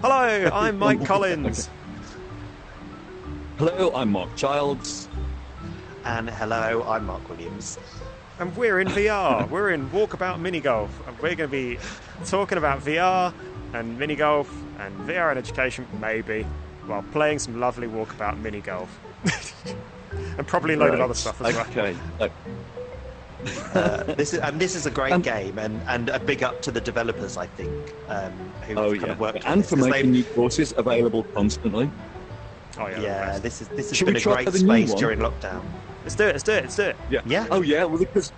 Hello, I'm Mike Collins. Hello, I'm Mark Childs. And hello, I'm Mark Williams. And we're in VR. We're in Walkabout Minigolf. And we're going to be talking about VR and minigolf and VR and education, maybe, while playing some lovely Walkabout Minigolf. And probably a load of other stuff as well. Okay. This is a great game, and a big up to the developers, I think, who kind of worked on and this, for making new courses available constantly. Oh yeah. Yeah, this has Should been we a try great the new space one? during lockdown. Let's do it. Yeah. Yeah. Oh yeah. Well, because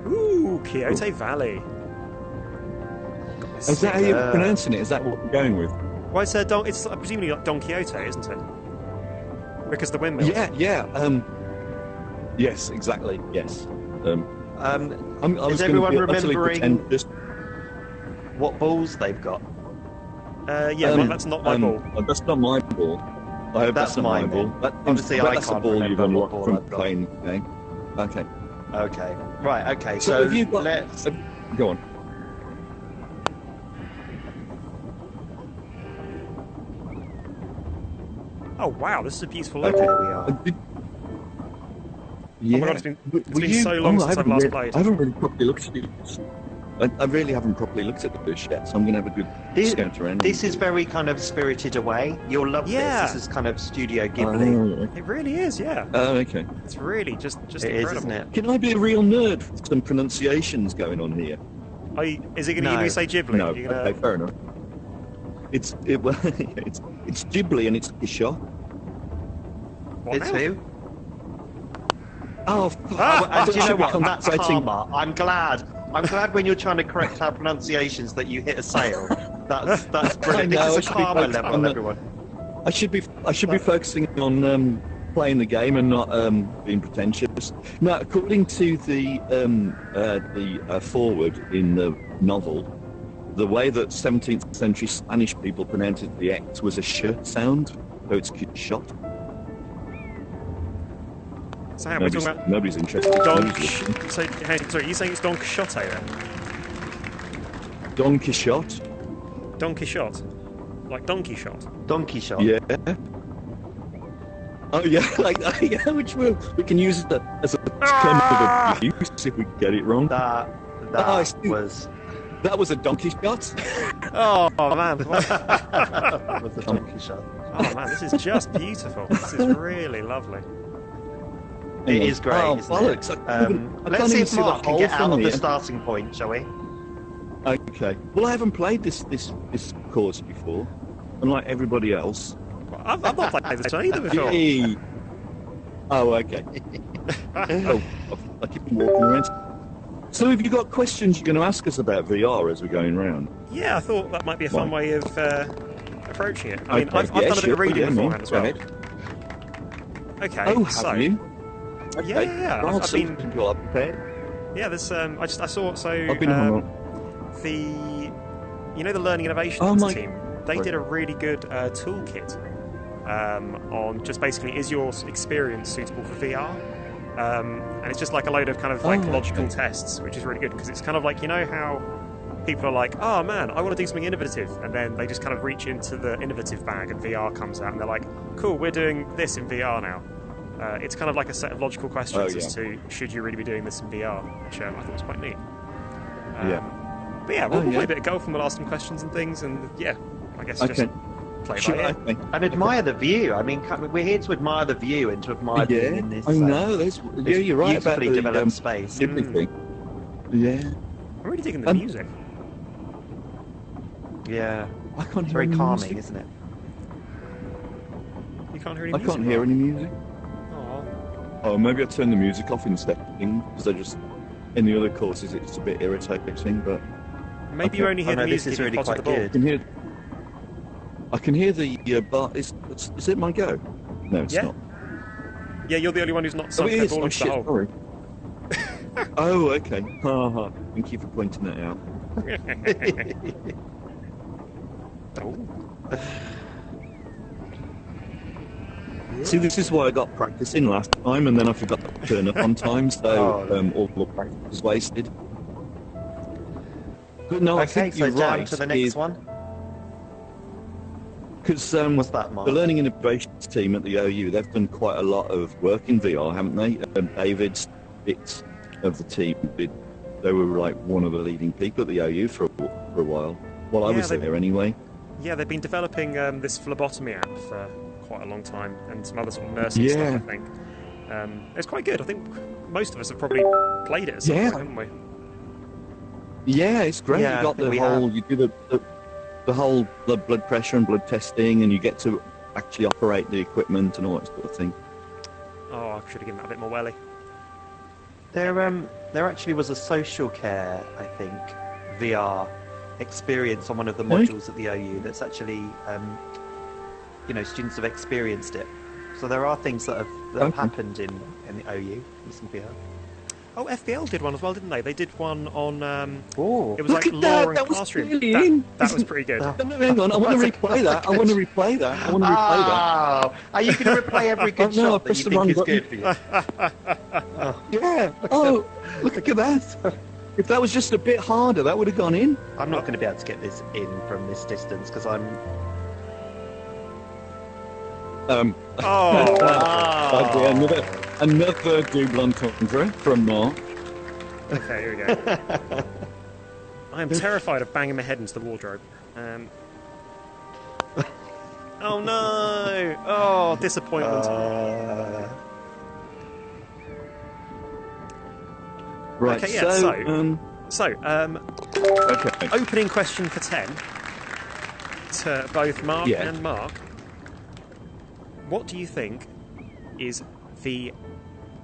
Ooh, Kyoto Valley. is that how you're pronouncing it? Is that what we're going with? Why is there it's presumably like Don Quixote, isn't it? Because the windmills. Yeah. Yes, exactly. Yes. I was Is everyone gonna utterly remembering pretentious. what balls they've got? Well, that's not my ball. That's not my ball. That's not my ball. Obviously, I that's can't a ball you've remember what unlocked ball from I've got. playing the game. Okay. Okay. Right. Okay. So have you got? let's. Go on. Oh wow, this is a beautiful Okay, look. we are. Yeah. Oh my God, it's been so long since I've last played. I haven't really properly looked at it. I really haven't properly looked at the bush yet, so I'm going to have a good scout around. This is very kind of Spirited Away. You'll love Yeah. this. This is kind of Studio Ghibli. It really is, yeah. Oh, okay. It's really just It is, incredible. isn't it? Can I be a real nerd with some pronunciations going on here? Is it going to No. say Ghibli? No. You're gonna... Okay, fair enough. It's Ghibli and it's Isha. What It's now? who? Oh, And do you know what? become That's exciting. karma. I'm glad when you're trying to correct our pronunciations that you hit a sale. That's brilliant. I know, This is I should a be karma focused level, on the- everyone. I should be focusing on playing the game and not being pretentious. No, according to the foreword in the novel, the way that 17th century Spanish people pronounced the X was a sh sound, so it's shot. So how we're talking about Nobody's interested. Don... Nobody's listening. Sorry, you saying it's Don Quixote then? Don Quixote. Don Quixote? Like Donkey Shot? Donkey shot. Yeah. Oh yeah, yeah, which we can use as a term of abuse if we get it wrong. That I see. was That was a donkey shot. Oh man. that was a donkey shot. Oh man, this is just beautiful. This is really lovely. It is great, Oh, isn't bollocks. it? I Let's can't see even if see the Mark can hole get out from of the here. starting point, shall we? Okay. Well, I haven't played this course before, unlike everybody else. Well, I've not played this one either before. Yay. Oh, okay. Oh, I keep walking around. So, have you got questions you're going to ask us about VR as we're going round? Yeah, I thought that might be a fun way of approaching it. I mean, Okay, I've done a bit sure, of reading yeah, beforehand as go well. ahead. Okay, Oh, so have you? Okay. yeah, Well, I've been. Well, I'm prepared. Yeah, there's I saw I've been hung on. the Learning Innovations Oh, my- team. They did a really good toolkit on just basically is your experience suitable for VR. And it's just like a load of kind of like logical tests, which is really good because it's kind of like, you know how people are like, oh man, I want to do something innovative, and then they just kind of reach into the innovative bag and VR comes out and they're like, cool, we're doing this in VR now. It's kind of like a set of logical questions as to should you really be doing this in VR, which I thought was quite neat. But yeah, we'll play a bit of golf and we'll ask some questions and things, and yeah, I guess just play by ear. Okay. And admire the view. I mean, we're here to admire the view and to admire being in this. I know. You're right about beautifully the developed space. Ghibli thing. Yeah. I'm really digging the music. Yeah, I can't it's hear very any calming, music. isn't it? You can't hear any I music. can't hear any music. Aw. Oh, maybe I turn the music off in settings because in the other courses it's a bit irritating, but Maybe you only hear the this music is if really you potted quite the ball. good. I can hear the bar. Is it my go? No, it's Yeah. not. Yeah, you're the only one who's not Oh, sunk it their is. ball Oh into the shit! hole. Sorry. Oh, okay. Haha. Thank you for pointing that out. Oh. See, this is why I got practicing last time, and then I forgot to turn up on time, so all the practice was wasted. But no, I Okay, think so you're down right. to the next one. Because What's that, Mark? the Learning Innovations team at the OU, they've done quite a lot of work in VR, haven't they? And David's bits of the team they were like one of the leading people at the OU for a while. Well, I was there anyway. Yeah, they've been developing this phlebotomy app for quite a long time, and some other sort of nursing stuff, I think. It's quite good. I think most of us have probably played it at some point, haven't we? Yeah, it's great. Yeah, you got the whole, you do the whole blood pressure and blood testing, and you get to actually operate the equipment and all that sort of thing. Oh, I should have given that a bit more welly. There actually was a social care, I think, VR experience on one of the modules at the OU that's actually, students have experienced it. So there are things that have happened in the OU in some VR. Oh, FBL did one as well, didn't they? They did one on. Oh, it was like law and classroom. That was pretty good. No, hang on, I want to replay that. I want to replay that. Oh, are you going to replay every good shot that you think is good for you? Yeah. Look at that. If that was just a bit harder, that would have gone in. I'm not going to be able to get this in from this distance because I'm. Another double entendre from Mark. Okay, here we go. I am terrified of banging my head into the wardrobe. Oh no! Oh, disappointment. Right. Okay, yeah. Okay. Opening question for 10 to both Mark and Mark. What do you think is the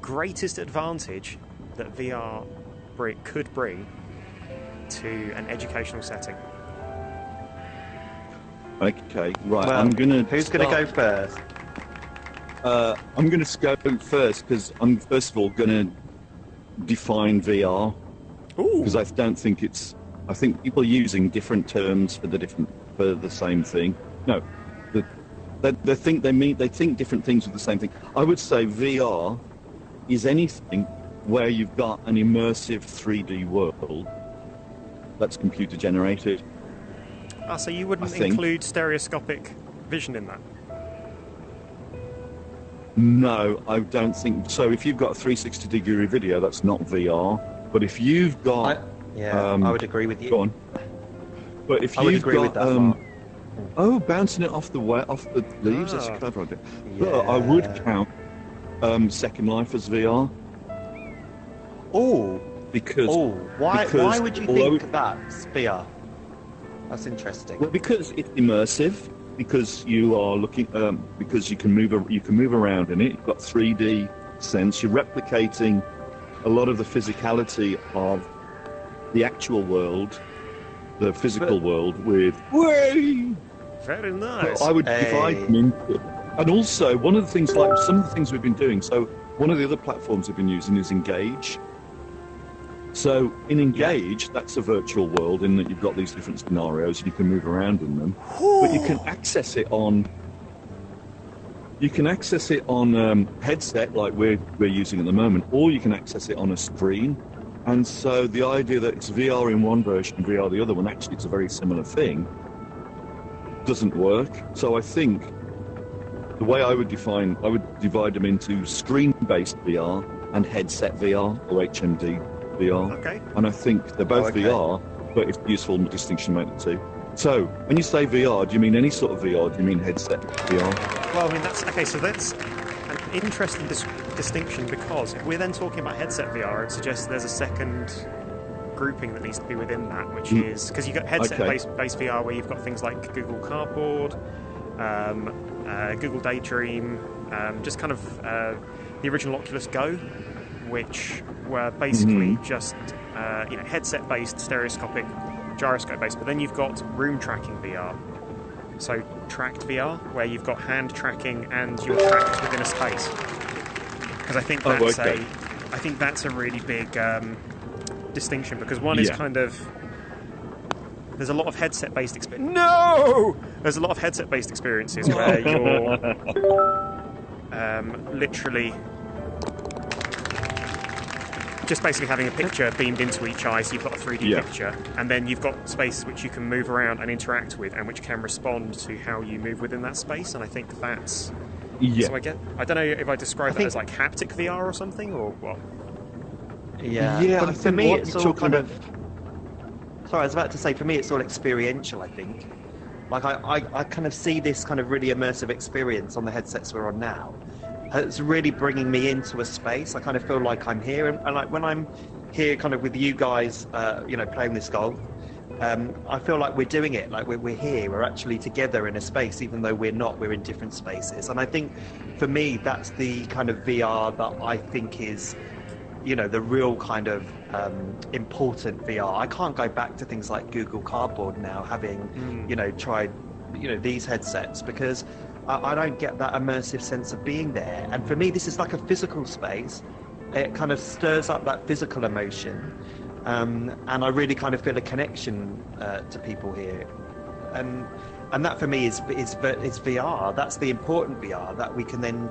greatest advantage that VR could bring to an educational setting? Okay, right. Well, who's going to go first? I'm going to go first because I'm first of all going to define VR because I don't think it's. I think people are using different terms for the same thing. No, they think different things with the same thing. I would say VR is anything where you've got an immersive 3D world that's computer generated. So you wouldn't include stereoscopic vision in that? No, I don't think so. If you've got a 360-degree video, that's not VR. But if you've got... I would agree with you. Go on. But if you've got... bouncing it off the leaves, that's a clever idea. Yeah. But I would count Second Life as VR. Oh, because why would you think that's VR? That's interesting. Well, because it's immersive. Because you are looking, because you can move around in it. You've got 3D sense. You're replicating a lot of the physicality of the actual world, the physical world, with way. Very nice. So I would divide them into. And also, some of the things we've been doing. So one of the other platforms we've been using is Engage. So in Engage, that's a virtual world in that you've got these different scenarios and you can move around in them. But you can access it on headset like we're using at the moment, or you can access it on a screen. And so the idea that it's VR in one version and VR the other one, actually it's a very similar thing, doesn't work. So I think the way I would divide them into screen-based VR and headset VR or HMD VR. Okay. And I think they're both VR, but it's useful distinction to make the two. So, when you say VR, do you mean any sort of VR? Do you mean headset VR? Well, I mean, that's an interesting distinction because if we're then talking about headset VR, it suggests there's a second grouping that needs to be within that, which is because you've got headset-based VR where you've got things like Google Cardboard, Google Daydream, just kind of the original Oculus Go, which were basically just headset-based, stereoscopic, gyroscope-based. But then you've got room tracking VR, so tracked VR, where you've got hand tracking and you're tracked within a space. Because I think that's a really big distinction. Because one is kind of there's a lot of headset-based experience. No, there's a lot of headset-based experiences where you're literally. just basically having a picture beamed into each eye, so you've got a 3D picture, and then you've got space which you can move around and interact with, and which can respond to how you move within that space. And I think that's so I don't know if I describe that as like haptic VR or something, or what. But for me, it's all kind of. Sorry, I was about to say, for me, it's all experiential, I think. Like, I kind of see this kind of really immersive experience on the headsets we're on now. It's really bringing me into a space. I kind of feel like I'm here. And like, when I'm here kind of with you guys, playing this golf, I feel like we're doing it. Like, we're here. We're actually together in a space, even though we're not. We're in different spaces. And I think, for me, that's the kind of VR that I think is, the real kind of important VR. I can't go back to things like Google Cardboard now, having, tried, these headsets, because I don't get that immersive sense of being there. And for me, this is like a physical space. It kind of stirs up that physical emotion. And I really kind of feel a connection to people here. And that for me is VR. That's the important VR that we can then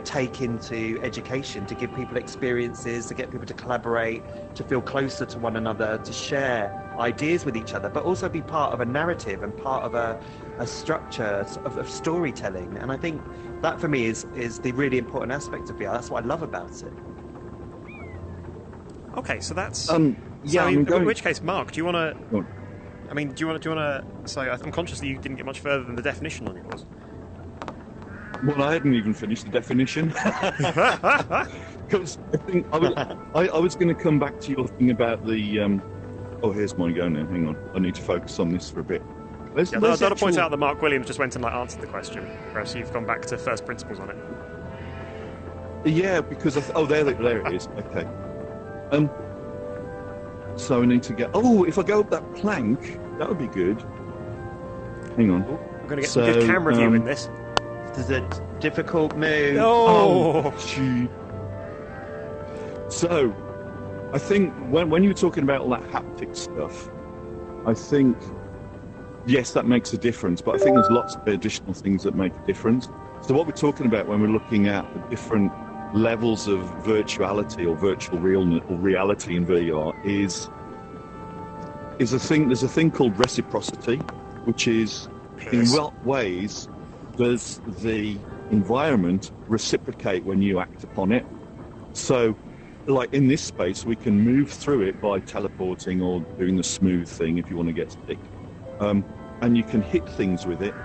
take into education, to give people experiences, to get people to collaborate, to feel closer to one another, to share ideas with each other, but also be part of a narrative and part of a structure of storytelling. And I think that for me is the really important aspect of VR. That's what I love about it. Okay, so that's in which case, Mark, do you want to? I mean, do you want to? So I'm conscious that you didn't get much further than the definition on yours. Well, I hadn't even finished the definition. Because I think I was going to come back to your thing about the. Oh, here's my go now. Hang on, I need to focus on this for a bit. I've got to point out that Mark Williams just went and answered the question, whereas you've gone back to first principles on it. Yeah, because there it is. Okay. So I need to get. Oh, if I go up that plank, that would be good. Hang on. I'm going to get some good camera view in this. This is a difficult move. Oh, gee. So, I think when you were talking about all that haptic stuff, I think yes, that makes a difference. But I think there's lots of additional things that make a difference. So what we're talking about when we're looking at the different levels of virtuality or virtual realness or reality in VR is a thing. There's a thing called reciprocity, which is in what ways does the environment reciprocate when you act upon it. So, like in this space, we can move through it by teleporting or doing the smooth thing if you want to get stick, and you can hit things with it.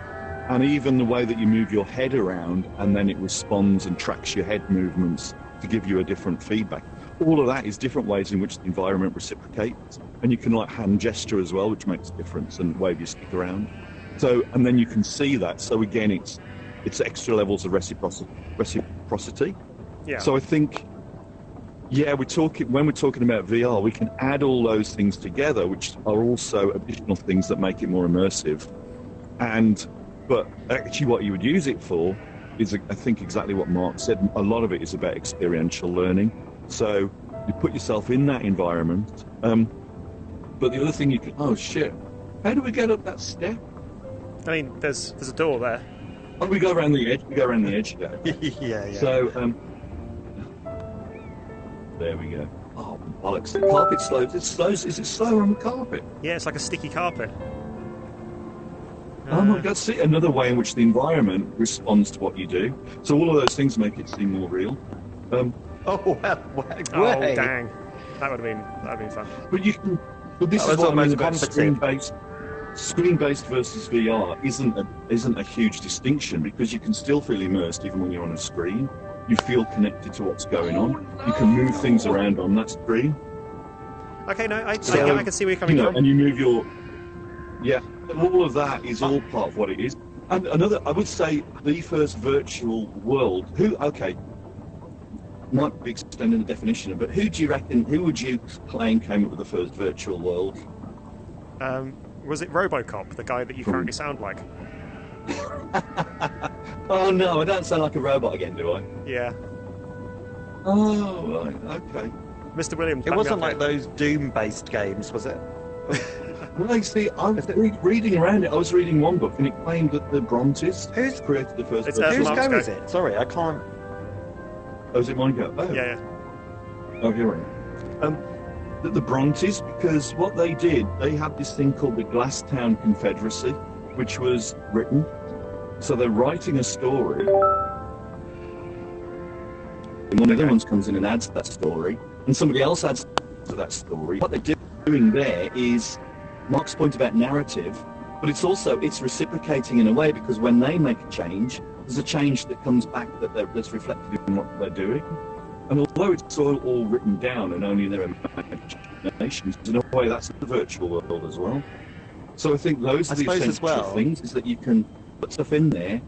And even the way that you move your head around and then it responds and tracks your head movements to give you a different feedback. All of that is different ways in which the environment reciprocates. And you can hand gesture as well, which makes a difference, and wave your stick around. So, and then you can see that. So again, it's extra levels of reciprocity. Yeah. So I think, when we're talking about VR, we can add all those things together, which are also additional things that make it more immersive. But actually what you would use it for is, I think, exactly what Mark said. A lot of it is about experiential learning. So you put yourself in that environment. But the other thing you can... Oh, shit. How do we get up that step? I mean, there's a door there. Oh, we go around the edge. Yeah. So, there we go. Oh, bollocks. The carpet slows. Is it slower on the carpet? Yeah, it's like a sticky carpet. Oh my God, see, another way in which the environment responds to what you do. So all of those things make it seem more real. Oh, dang. That would have been fun. But you can... But this is what I mean about screen-based versus VR isn't a huge distinction, because you can still feel immersed even when you're on a screen. You feel connected to what's going on. You can move things around on that screen. Okay, no, I can see where you're coming from. And you move your... Yeah, all of that is all part of what it is. And I would say, the first virtual world, might be extending the definition, but who would you claim came up with the first virtual world? Was it RoboCop, the guy that you currently sound like? Oh no, I don't sound like a robot again, do I? Yeah. Oh, right, okay. Mr. Williams. It wasn't like those Doom-based games, was it? Well, see, I was reading around it. I was reading one book, and it claimed that the Brontes created the first. Whose go is it? Sorry, I can't. Oh, is it mine go? Oh. Yeah. Oh, you're right. The Brontes, because what they did, they had this thing called the Glasstown Confederacy, which was written. So they're writing a story, and one of the other ones comes in and adds that story, and somebody else adds to that story. What they're doing there is Mark's point about narrative, but it's reciprocating in a way, because when they make a change, there's a change that comes back that's reflected in what they're doing. And although it's all written down and only in their imaginations, in a way that's the virtual world as well. So I think those are the essential things, is that you can put stuff in there.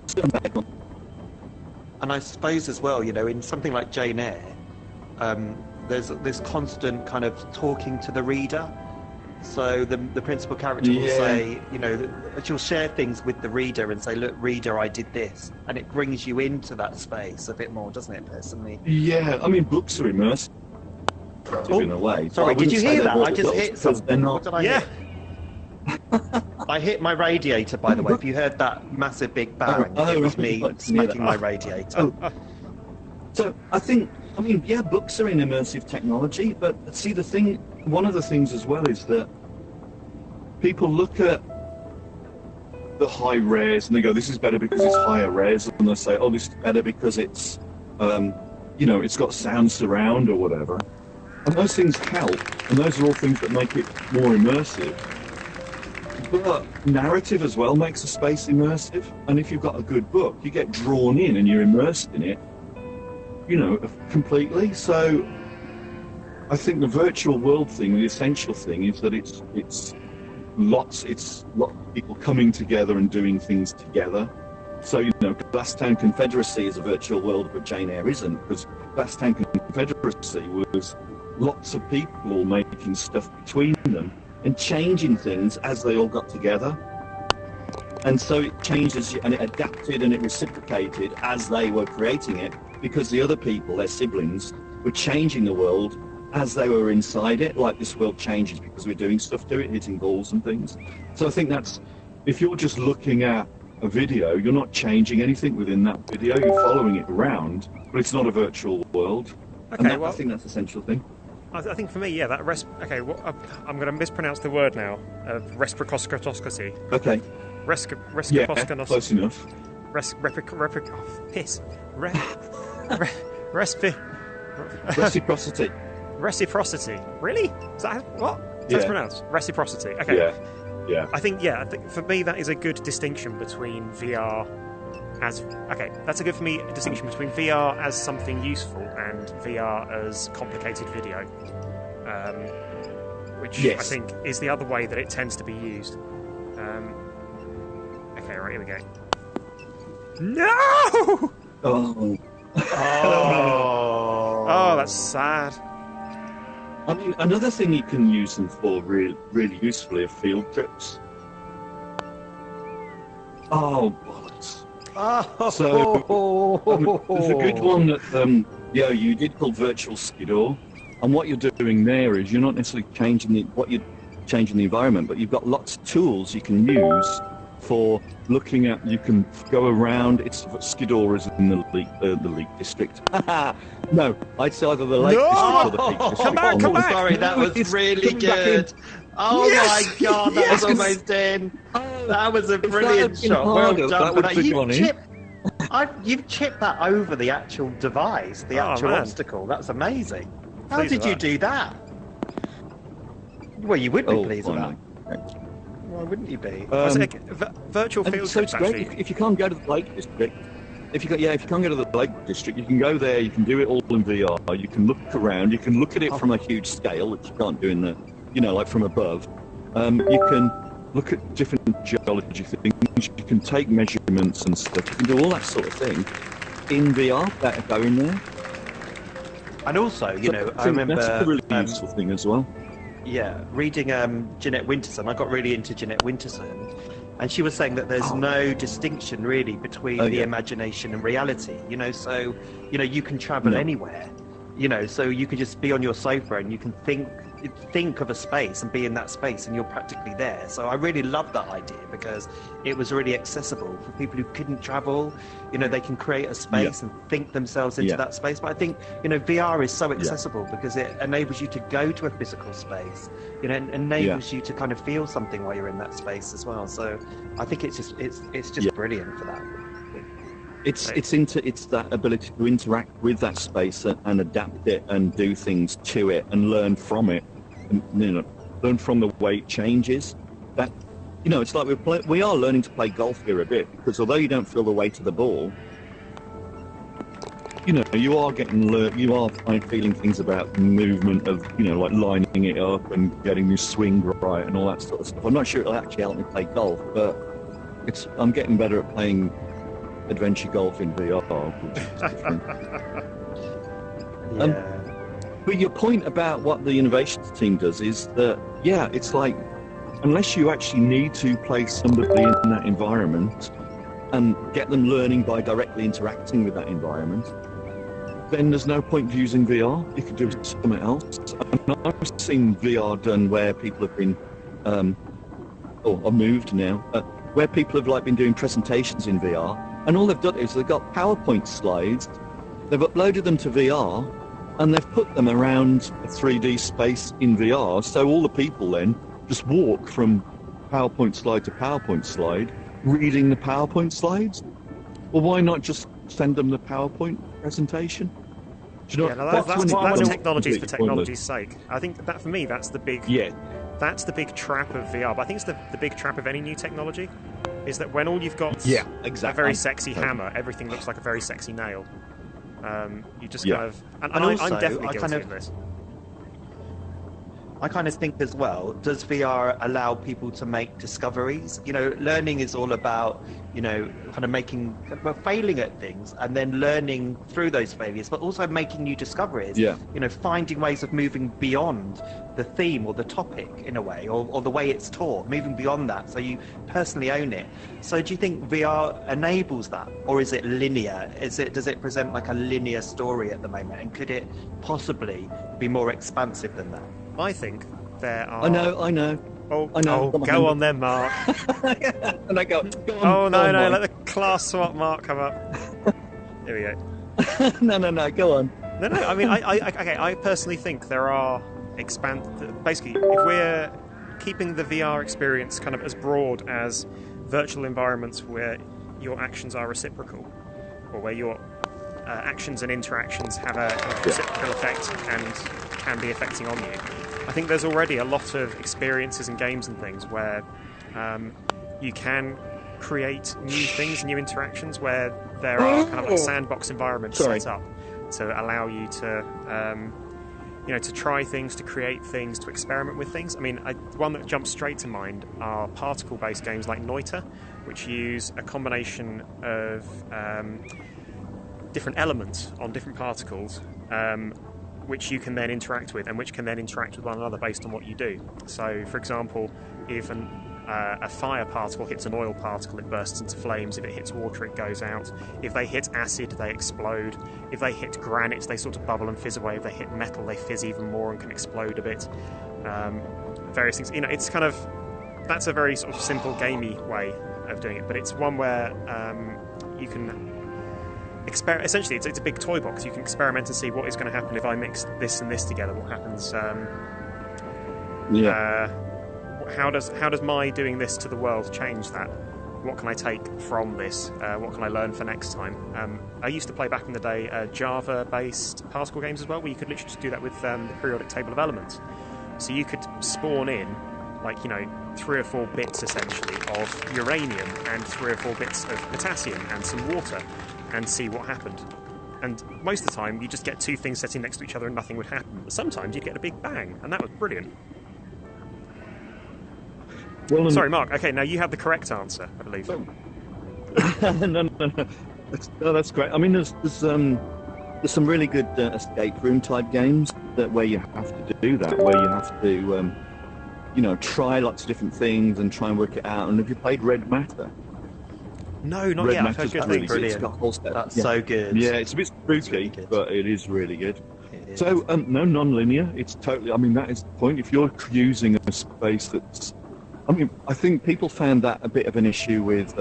And I suppose as well, in something like Jane Eyre, there's this constant kind of talking to the reader. So the principal character will say, she'll share things with the reader and say, look, reader, I did this. And it brings you into that space a bit more, doesn't it, personally? Yeah, I mean, books are immersive in a way. Sorry, did you hear that? I just hit something. They're not, what did I hit? I hit my radiator, by the way. If you heard that massive big bang, it was me smacking my radiator. So I think, books are in immersive technology, but see, one of the things as well is that people look at the high res and they go, this is better because it's higher res, and they say, oh, this is better because it's, it's got sound surround or whatever. And those things help, and those are all things that make it more immersive. But narrative as well makes a space immersive, and if you've got a good book, you get drawn in and you're immersed in it, completely. So I think the virtual world thing, the essential thing, is that it's lots of people coming together and doing things together. So, Glasstown Confederacy is a virtual world, but Jane Eyre isn't, because Glasstown Confederacy was lots of people making stuff between them and changing things as they all got together. And so it changes, and it adapted and it reciprocated as they were creating it, because the other people, their siblings, were changing the world as they were inside it. Like, this world changes because we're doing stuff to it, hitting balls and things. So I think that's, if you're just looking at a video, you're not changing anything within that video, you're following it around, but it's not a virtual world. Okay, I think that's the essential thing. I think for me, I'm going to mispronounce the word now. Reciprocity. Okay. Reciprocity. Close enough. Reciprocity. Reciprocity. Really? Is that what? That's pronounced reciprocity. Okay. Yeah. I think for me that is a good distinction between VR that's a good for me distinction between VR as something useful and VR as complicated video, which I think is the other way that it tends to be used. Okay, right, here we go. No! Oh, that's sad. I mean, another thing you can use them for really, really usefully are field trips. Oh, bollocks. So, there's a good one that you did called Virtual Skidoo, and what you're doing there is you're not necessarily changing the environment, but you've got lots of tools you can use for looking at. You can go around. It's Skidoo is in the Lake District. No, I'd say either the Lake District or the Peak District. Come back. Sorry, that was really good. Oh my God, that was almost in. That was a brilliant shot. Well done. You've chipped that over the actual device, the actual obstacle. That's amazing. How did you do that? Well, you would be pleased with that. Why wouldn't you be? Virtual field so it's great if you can't go to the Lake District. If you can't go to the Lake District, you can go there. You can do it all in VR. You can look around. You can look at it from a huge scale, which you can't do in the, like from above. You can look at different geology things. You can take measurements and stuff. You can do all that sort of thing in VR without going there. And also, I remember that's a really useful thing as well. Yeah, reading Jeanette Winterson. I got really into Jeanette Winterson, and she was saying that there's no distinction really between the imagination and reality. So you can travel anywhere. So you can just be on your sofa and you can think think of a space and be in that space, and you're practically there. So I really love that idea because it was really accessible for people who couldn't travel. You know, they can create a space and think themselves into that space. But I think, you know, VR is so accessible because it enables you to go to a physical space. You know, it enables you to kind of feel something while you're in that space as well. So I think it's just brilliant for that. It's that ability to interact with that space and adapt it and do things to it and learn from it, and, you know, learn from the way it changes. That, you know, it's like we are learning to play golf here a bit, because although you don't feel the weight of the ball, you know, you are feeling things about the movement of, you know, like lining it up and getting your swing right and all that sort of stuff. I'm not sure it'll actually help me play golf, but I'm getting better at playing adventure golf in VR, which is different. But your point about what the innovations team does is that, it's like, unless you actually need to place somebody in that environment and get them learning by directly interacting with that environment, then there's no point using VR. You could do something else. And I've seen VR done where people have been, or moved now, where people have been doing presentations in VR. And all they've done is they've got PowerPoint slides, they've uploaded them to VR, and they've put them around a 3D space in VR, so all the people then just walk from PowerPoint slide to PowerPoint slide, reading the PowerPoint slides. Well, why not just send them the PowerPoint presentation? Do you know, that's technology for technology's sake. I think that, for me, that's the big trap of VR. But I think it's the big trap of any new technology, is that when all you've got a very sexy hammer, everything looks like a very sexy nail. You just kind of... And also, I'm definitely guilty of this. I kind of think as well, does VR allow people to make discoveries? You know, learning is all about, you know, kind of failing at things and then learning through those failures, but also making new discoveries. You know, finding ways of moving beyond the theme or the topic in a way, or the way it's taught, moving beyond that so you personally own it. So do you think VR enables that, or is it linear? Does it present like a linear story at the moment, and could it possibly be more expansive than that? I think there are... I know. Oh, go on then, Mark. And I go on. Oh, no, let the class swap Mark come up. Here we go. No, go on. No, I mean, I personally think there are basically, if we're keeping the VR experience kind of as broad as virtual environments where your actions are reciprocal, or where your actions and interactions have a kind of reciprocal effect and can be affecting on you. I think there's already a lot of experiences and games and things where you can create new things, new interactions, where there are kind of like sandbox environments set up to allow you to, to try things, to create things, to experiment with things. I mean, one that jumps straight to mind are particle-based games like Noita, which use a combination of different elements on different particles, which you can then interact with, and which can then interact with one another based on what you do. So, for example, if a fire particle hits an oil particle, it bursts into flames. If it hits water, it goes out. If they hit acid, they explode. If they hit granite, they sort of bubble and fizz away. If they hit metal, they fizz even more and can explode a bit. Various things. You know, it's kind of... That's a very sort of simple, gamey way of doing it, but it's one where you can... Essentially, it's a big toy box. You can experiment and see what is going to happen if I mix this and this together. What happens? How does my doing this to the world change that? What can I take from this? What can I learn for next time? I used to play back in the day Java-based particle games as well, where you could literally just do that with the periodic table of elements. So you could spawn in, 3 or 4 bits essentially of uranium and 3 or 4 bits of potassium and some water, and see what happened. And most of the time, you just get 2 things sitting next to each other and nothing would happen. But sometimes you'd get a big bang, and that was brilliant. Well, sorry, Mark. Okay, now you have the correct answer, I believe. No, that's great. I mean, there's some really good escape room type games where you have to do that, where you have to, try lots of different things and try and work it out. And have you played Red Matter? No, not yet. I've heard good things. Brilliant. That's so good. Yeah, it's a bit spooky, but it is really good. So, no, non-linear. It's totally, I mean, that is the point. If you're using a space that's, I mean, I think people found that a bit of an issue with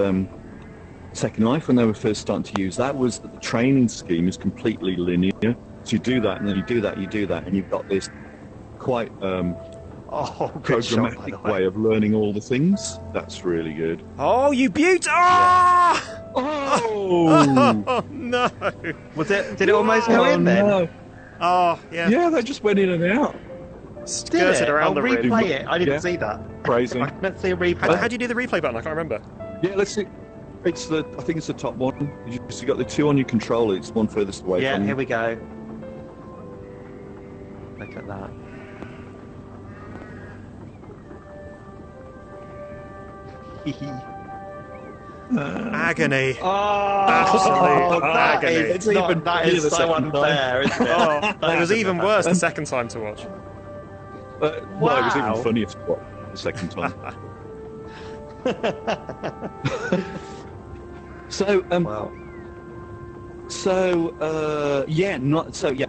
Second Life when they were first starting to use that, was that the training scheme is completely linear. So you do that, and then you do that, and you've got this quite programmatic way of learning all the things. That's really good. Oh, you beaut! Oh! Oh! No! Did it almost go in then? No. Oh, yeah. Yeah, they just went in and out. Skirted around the I'll rim. replay it. I didn't see that. Crazy. Let's see a replay. How do you do the replay button? I can't remember. Yeah, let's see. I think it's the top one. You just got the two on your controller. It's one furthest away from you. Yeah, here we go. Look at that. Agony. Oh, Absolute agony. That is so unfair, isn't it? It was even worse the second time to watch. Well, it was even funnier to watch the second time. But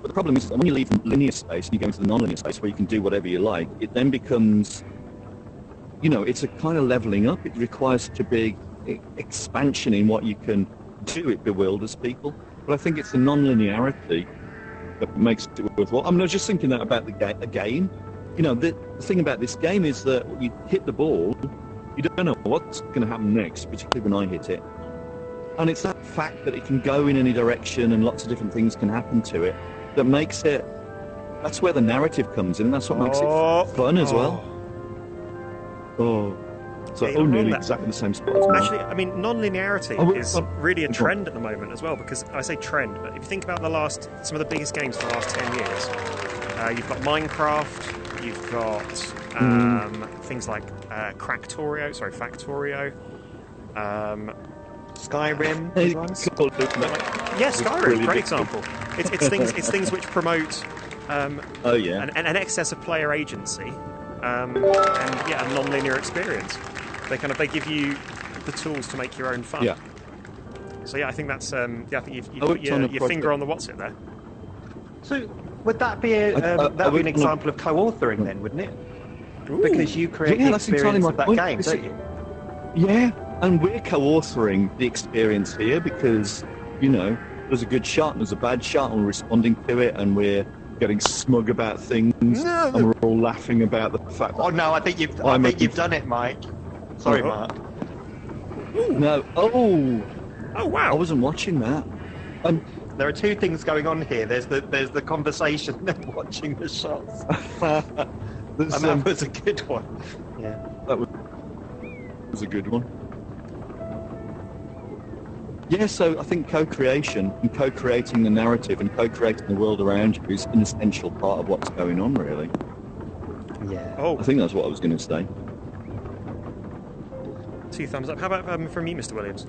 the problem is that when you leave linear space and you go into the non-linear space where you can do whatever you like, it then becomes, it's a kind of leveling up. It requires such a big expansion in what you can do. It bewilders people. But I think it's the non-linearity that makes it worthwhile. I mean, I was just thinking that about a game. The thing about this game is that you hit the ball, you don't know what's going to happen next, particularly when I hit it. And it's that fact that it can go in any direction and lots of different things can happen to it that makes it, that's where the narrative comes in, and that's what makes it fun as well. Nearly exactly the same spot as me. Actually, I mean, non-linearity is really a trend at the moment as well, because I say trend, but if you think about some of the biggest games for the last 10 years, you've got Minecraft, you've got things like Factorio, Skyrim. Yeah, Skyrim, really great example. It's things which promote an excess of player agency and a non-linear experience. They give you the tools to make your own fun. Yeah. So I think that's I think you've put your finger on the what's it there. So would that be an example of co-authoring then, wouldn't it? Ooh. Because you create the experience of that game, don't you? Yeah, and we're co-authoring the experience here because, there's a good shot and there's a bad shot and we're responding to it and we're getting smug about things and we're all laughing about the fact that... Oh no, I think you've done it, Mike. Sorry, Mark. No. Oh, wow. I wasn't watching that. There are two things going on here. There's the conversation and watching the shots. And that was a good one. Yeah. That was a good one. Yeah, so I think co-creation and co-creating the narrative and co-creating the world around you is an essential part of what's going on, really. Yeah. I think that's what I was going to say. 2 thumbs up. How about from you, Mr. Williams?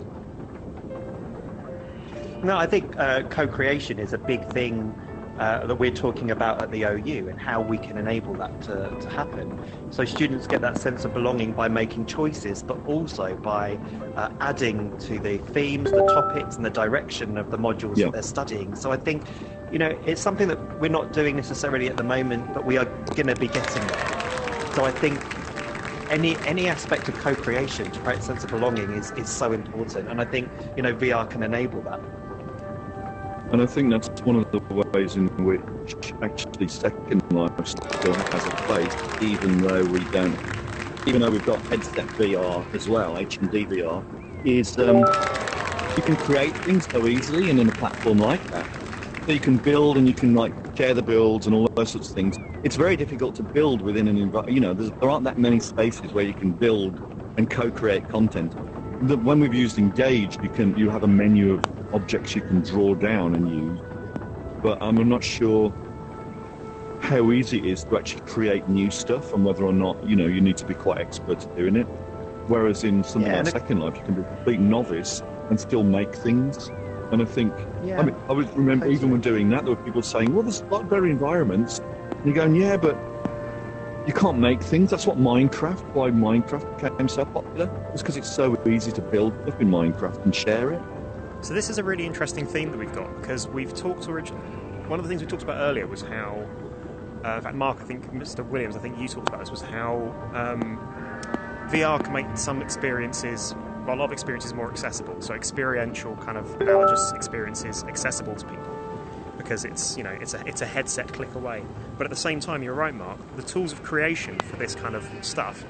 No, I think co-creation is a big thing that we're talking about at the OU and how we can enable that to happen. So students get that sense of belonging by making choices, but also by adding to the themes, the topics and the direction of the modules that they're studying. So I think, it's something that we're not doing necessarily at the moment, but we are going to be getting there. So I think any aspect of co-creation to create a sense of belonging is so important. And I think, VR can enable that. And I think that's one of the ways in which actually Second Life still has a place, even though we've got headset VR as well, HMD VR, is you can create things so easily and in a platform like that. So you can build and you can share the builds and all those sorts of things. It's very difficult to build within an environment. There aren't that many spaces where you can build and co-create content. When we've used Engage, you have a menu of objects you can draw down and use, but I'm not sure how easy it is to actually create new stuff and whether or not you need to be quite expert at doing it. Whereas in something like Second Life, you can be a complete novice and still make things. And I think, I would remember even when doing that, there were people saying, well, there's a lot of better environments. And you're going, yeah, but you can't make things. That's why Minecraft became so popular. It's because it's so easy to build stuff in Minecraft and share it. So this is a really interesting theme that we've got, because we've talked one of the things we talked about earlier was how, in fact, Mark, I think Mr. Williams, I think you talked about this, was how VR can make some experiences, well, a lot of experiences more accessible. So experiential kind of analogous experiences accessible to people. Because it's a headset click away. But at the same time, you're right, Mark, the tools of creation for this kind of stuff,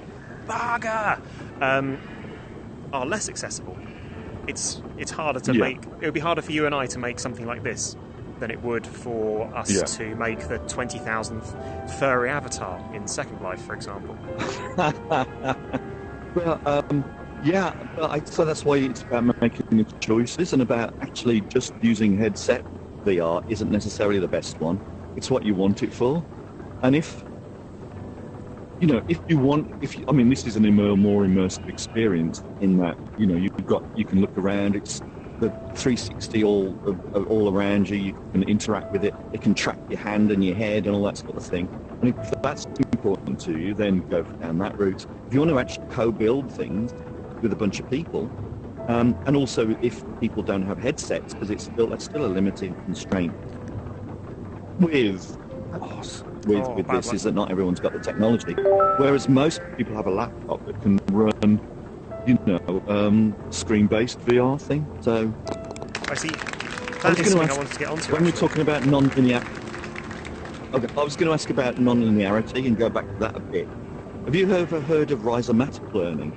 are less accessible. It's harder to make. It would be harder for you and I to make something like this than it would for us to make the 20,000th furry avatar in Second Life, for example. So that's why it's about making the choices, and about actually just using headset VR isn't necessarily the best one. It's what you want it for. And this is an more immersive experience in that, you can look around, it's the 360 all around you, you can interact with it, it can track your hand and your head and all that sort of thing. And if that's important to you, then go down that route. If you want to actually co-build things with a bunch of people, and also if people don't have headsets, because that's still a limiting constraint with this, is that not everyone's got the technology. Whereas most people have a laptop that can run, screen-based VR thing. So I see. That is something I wanted to get onto. When we're talking about non-linear, I was going to ask about non-linearity and go back to that a bit. Have you ever heard of rhizomatic learning?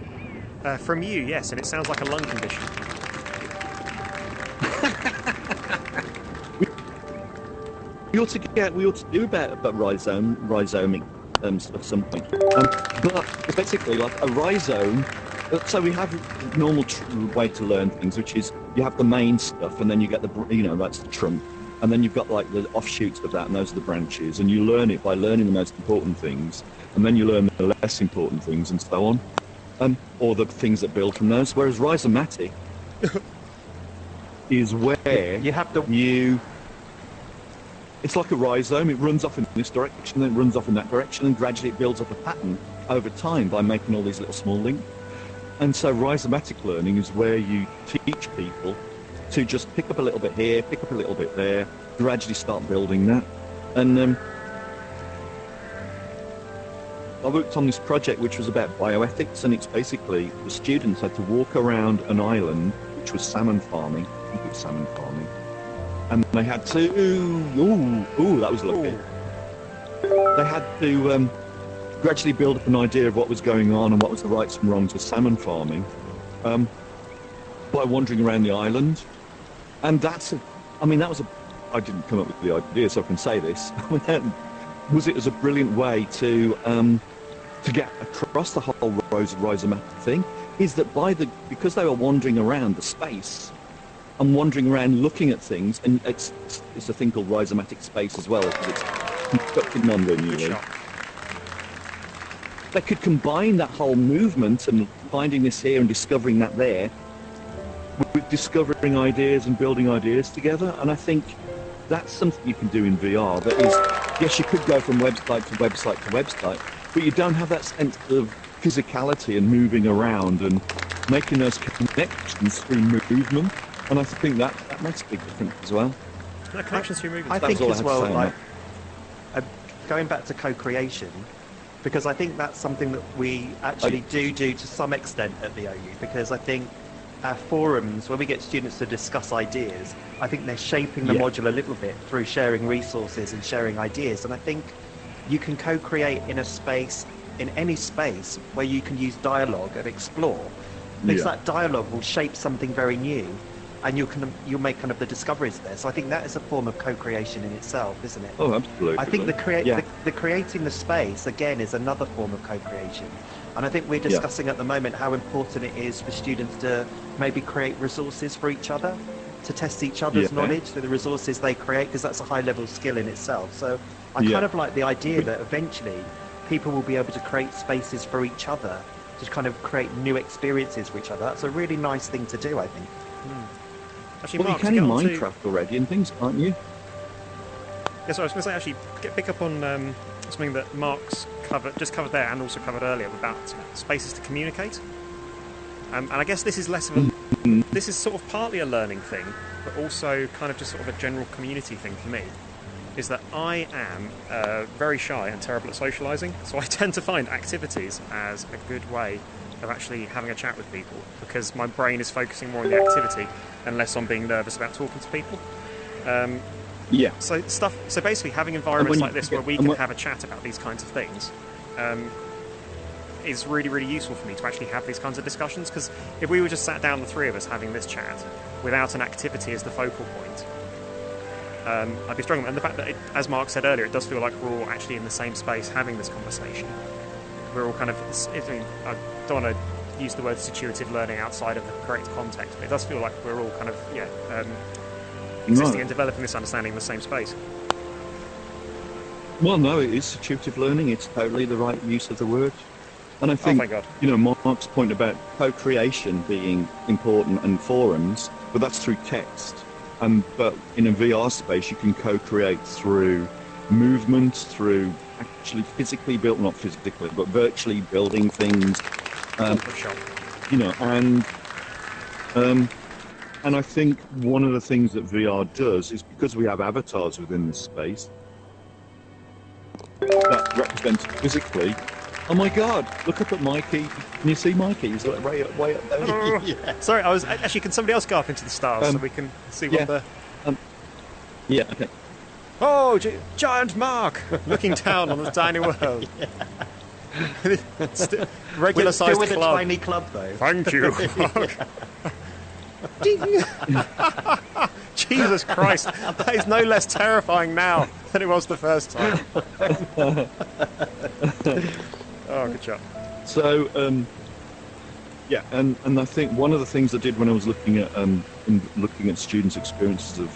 From you, yes, and it sounds like a lung condition. We ought to do about rhizomic stuff at some point. But basically, like a rhizome. So we have a normal way to learn things, which is you have the main stuff, and then you get that's the trunk, and then you've got like the offshoots of that, and those are the branches, and you learn it by learning the most important things, and then you learn the less important things, and so on. Or the things that build from those. Whereas rhizomatic is where it's like a rhizome. It runs off in this direction, then it runs off in that direction, and gradually it builds up a pattern over time by making all these little small links. And so rhizomatic learning is where you teach people to just pick up a little bit here, pick up a little bit there, gradually start building that. And I worked on this project which was about bioethics, and it's basically the students had to walk around an island which was salmon farming. I think it was salmon farming. And they had to... that was lucky. They had to gradually build up an idea of what was going on and what was the rights and wrongs of salmon farming by wandering around the island. And I didn't come up with the idea, so I can say this. Was it as a brilliant way to get across the whole rhizomatic thing, is that because they were wandering around the space and wandering around looking at things, and it's a thing called rhizomatic space as well, because it's constructed non-linearly. They could combine that whole movement and finding this here and discovering that there with discovering ideas and building ideas together. And I think that's something you can do in VR. That is, yes, you could go from website to website to website, but you don't have that sense of physicality and moving around and making those connections through movement. And I think that makes a big difference as well. Connections through movement. I think as well, going back to co-creation, because I think that's something that we actually do to some extent at the OU, because I think our forums, when we get students to discuss ideas, I think they're shaping the module a little bit through sharing resources and sharing ideas. And I think you can co-create in any space where you can use dialogue and explore, because that dialogue will shape something very new, and you'll make kind of the discoveries there. So I think that is a form of co-creation in itself, isn't it? Oh, absolutely. I think the creating the space, again, is another form of co-creation. And I think we're discussing at the moment how important it is for students to maybe create resources for each other, to test each other's knowledge through the resources they create, because that's a high-level skill in itself. So I kind of like the idea that eventually people will be able to create spaces for each other, to kind of create new experiences for each other. That's a really nice thing to do, I think. Actually, well, Mark, you can in Minecraft already and things, can't you? Yeah, so I was going to say, actually, pick up on something that Mark's covered there and also covered earlier about spaces to communicate. And I guess this is less of this is sort of partly a learning thing, but also kind of just sort of a general community thing for me. is that I am very shy and terrible at socialising, so I tend to find activities as a good way of actually having a chat with people, because my brain is focusing more on the activity and less on being nervous about talking to people. Yeah. So basically, having environments like this where we can have a chat about these kinds of things is really, really useful for me to actually have these kinds of discussions. Because if we were just sat down, the three of us, having this chat without an activity as the focal point, I'd be struggling. And the fact that, as Mark said earlier, it does feel like we're all actually in the same space having this conversation. We're all kind of, I don't want to use the word situative learning outside of the correct context, but it does feel like we're all kind of, existing and developing this understanding in the same space. Well, no, it is situative learning. It's totally the right use of the word. And I think, Mark's point about co-creation being important and forums, but that's through text. But in a VR space, you can co-create through movement, through actually physically built, not physically, but virtually building things. And I think one of the things that VR does is, because we have avatars within this space that represent physically. Oh my God! Look up at Mikey. Can you see Mikey? He's like way up there. Yeah. Sorry, I was actually. Can somebody else go up into the stars so we can see what the? Yeah. Okay. Oh, giant Mark looking down on the tiny world. Regular sized club. With a tiny club, though. Thank you, Mark. Jesus Christ, that is no less terrifying now than it was the first time. Oh, good job. So, and I think one of the things I did when I was looking at students' experiences of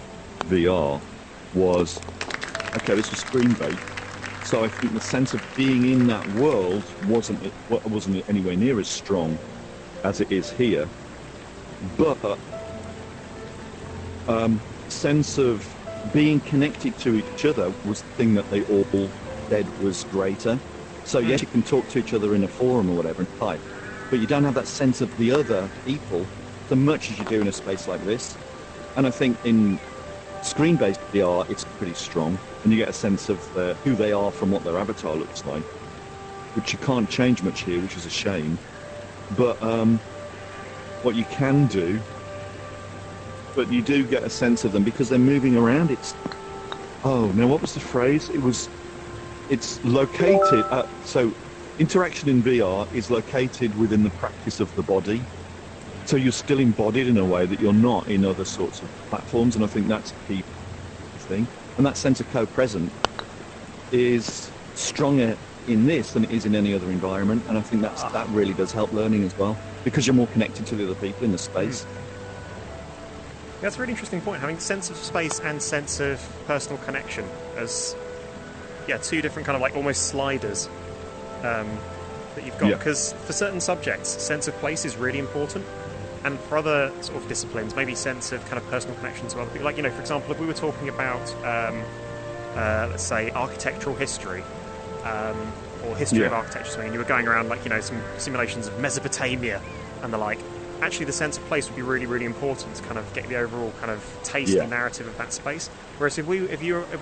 VR was, okay, this was screen-based, so I think the sense of being in that world wasn't anywhere near as strong as it is here. But sense of being connected to each other was the thing that they all said was greater. So yes, you can talk to each other in a forum or whatever and type, but you don't have that sense of the other people so much as you do in a space like this. And I think in screen-based VR, it's pretty strong, and you get a sense of who they are from what their avatar looks like, which you can't change much here, which is a shame. But what you can do, but you do get a sense of them because they're moving around. Now what was the phrase? It's located, so interaction in VR is located within the practice of the body. So you're still embodied in a way that you're not in other sorts of platforms, and I think that's a key thing. And that sense of co-present is stronger in this than it is in any other environment, and I think that really does help learning as well, because you're more connected to the other people in the space. That's a really interesting point, having sense of space and sense of personal connection as two different kind of like almost sliders that you've got, because for certain subjects sense of place is really important, and for other sort of disciplines maybe sense of kind of personal connection to other people, like for example, if we were talking about let's say architectural history or history of architecture, and you were going around some simulations of Mesopotamia and the like, actually the sense of place would be really, really important to kind of get the overall kind of taste and narrative of that space. Whereas if we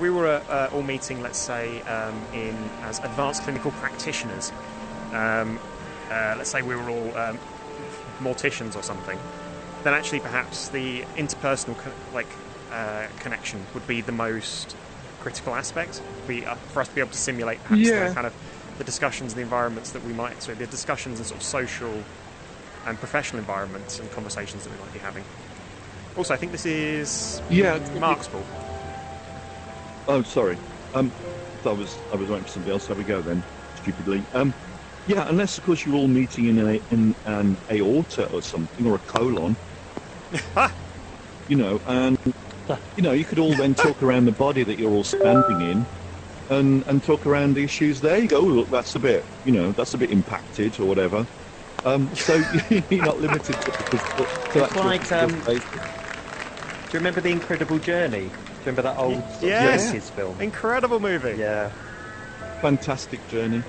were all meeting, let's say, as advanced clinical practitioners, let's say we were all morticians or something, then actually perhaps the interpersonal connection would be the most critical aspect. For us to be able to simulate perhaps the kind of the discussions, the environments that we might, the discussions and sort of social and professional environments and conversations that we might be having. Also, I think this is Mark's ball. Oh, sorry. I was waiting for somebody else. There we go then, stupidly. Unless of course you're all meeting in an aorta or something, or a colon. And you could all then talk around the body that you're all standing in, and talk around the issues there. You go, oh, look, that's a bit impacted or whatever. So you're not limited to it's like, do you remember The Incredible Journey? Do you remember that old kids film? Incredible movie. Yeah. Fantastic Journey.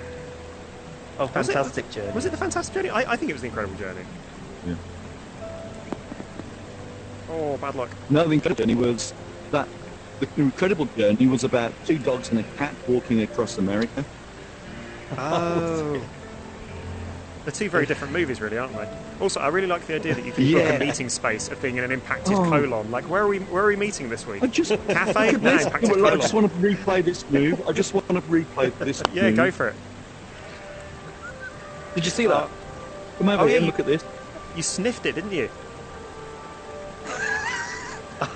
Oh, Fantastic Journey. Was it The Fantastic Journey? I think it was The Incredible Journey. Yeah. Oh, bad luck. No, The Incredible Journey was that The Incredible Journey was about 2 dogs and a cat walking across America. Oh. They're 2 very different movies, really, aren't they? Also, I really like the idea that you can book a meeting space of being in an impacted colon. Like, where are we meeting this week? Cafe? No, impacted colon. I just want to replay this move. I just want to replay this Yeah, move. go for it. Did you see that? Come over here and look at this. You sniffed it, didn't you?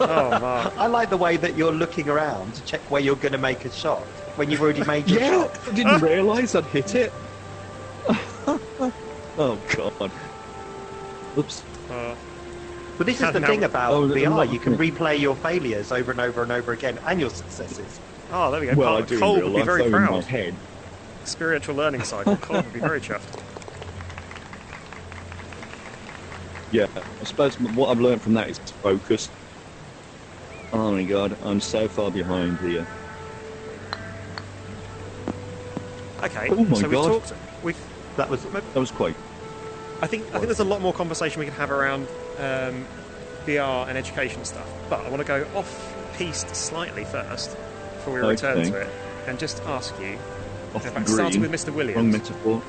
Oh, Mark. I like the way that you're looking around to check where you're going to make a shot when you've already made your shot. I didn't realise I'd hit it. Oh, God. Oops. But this is the thing about VR. You can replay your failures over and over and over again, and your successes. Oh, there we go. Well, I do Cole in real would be life, very in proud. my head. Experiential learning cycle. Cole would be very chuffed. Yeah, I suppose what I've learned from that is focus. Oh my God, I'm so far behind here. Okay, oh my so God. That was quite... I think there's a lot more conversation we can have around VR and education stuff, but I want to go off-piste slightly first before we return to it, and just ask you, starting with Mr. Williams, wrong metaphor.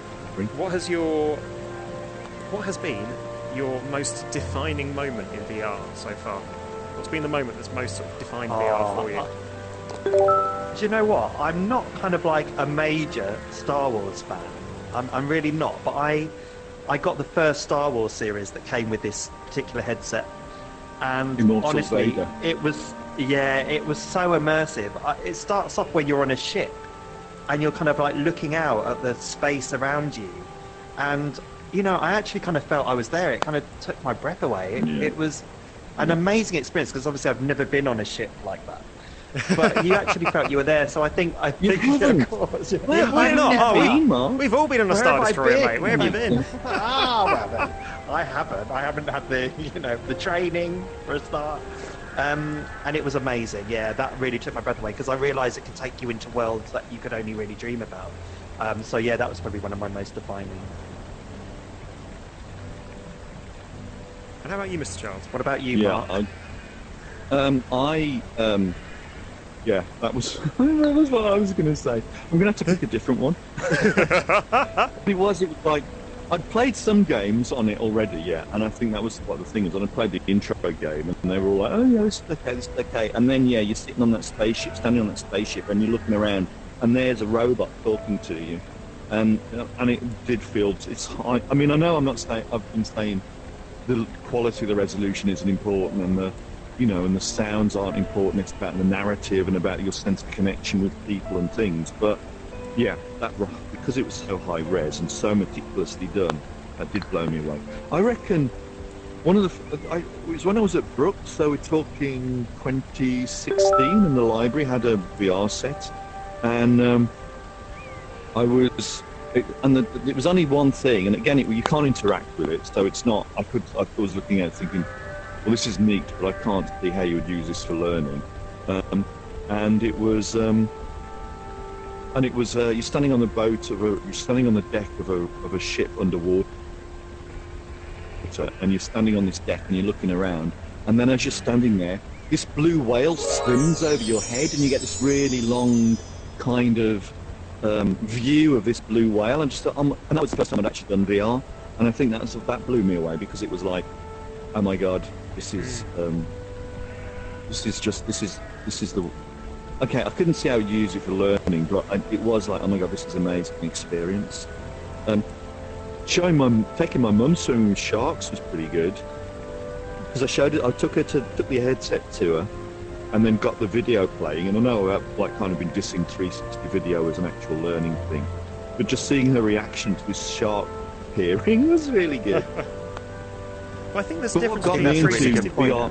what has been your most defining moment in VR so far? What's been the moment that's most sort of defined VR for you? Do you know what? I'm not kind of like a major Star Wars fan. I'm really not. But I got the first Star Wars series that came with this particular headset, and honestly, it was so immersive. It starts off when you're on a ship, and you're kind of like looking out at the space around you, and you know, I actually kind of felt I was there. It kind of took my breath away. It was an amazing experience because obviously I've never been on a ship like that. But you actually felt you were there, so I think We've all been on a Star Destroyer, mate. Where have you been? I haven't had the the training for a start. And it was amazing. Yeah, that really took my breath away because I realised it could take you into worlds that you could only really dream about. So yeah, that was probably one of my most defining. And how about you, Mr. Charles? What about you, Mark? Yeah, that was what I was going to say. I'm going to have to pick a different one. It was like, I'd played some games on it already, and I think that was what the thing is. And I played the intro game, and they were all like, oh yeah, this is okay. And then, you're sitting on that spaceship, standing on that spaceship, and you're looking around, and there's a robot talking to you. And it did feel, it's high. I mean, I know I've been saying the quality of the resolution isn't important, and the and the sounds aren't important. It's about the narrative and about your sense of connection with people and things. But yeah, because it was so high res and so meticulously done, that did blow me away. I reckon it was when I was at Brooks, so we're talking 2016, and the library had a VR set, and it was only one thing, and again, you can't interact with it, so it's not. I was looking at it thinking, well, this is neat, but I can't see how you would use this for learning. And it was you're standing on the you're standing on the deck of a ship underwater, and you're standing on this deck and you're looking around, and then as you're standing there, this blue whale swims over your head, and you get this really long kind of view of this blue whale, and that was the first time I'd actually done VR, and I think that blew me away because it was like, oh my God. This is the... Okay, I couldn't see how you'd use it for learning, but it was like, oh my God, this is an amazing experience. Taking my mum swimming with sharks was pretty good. Because I took the headset to her, and then got the video playing, and I know I've kind of been dissing 360 video as an actual learning thing, but just seeing her reaction to this shark appearing was really good. Well, I think there's a difference between 360 VR.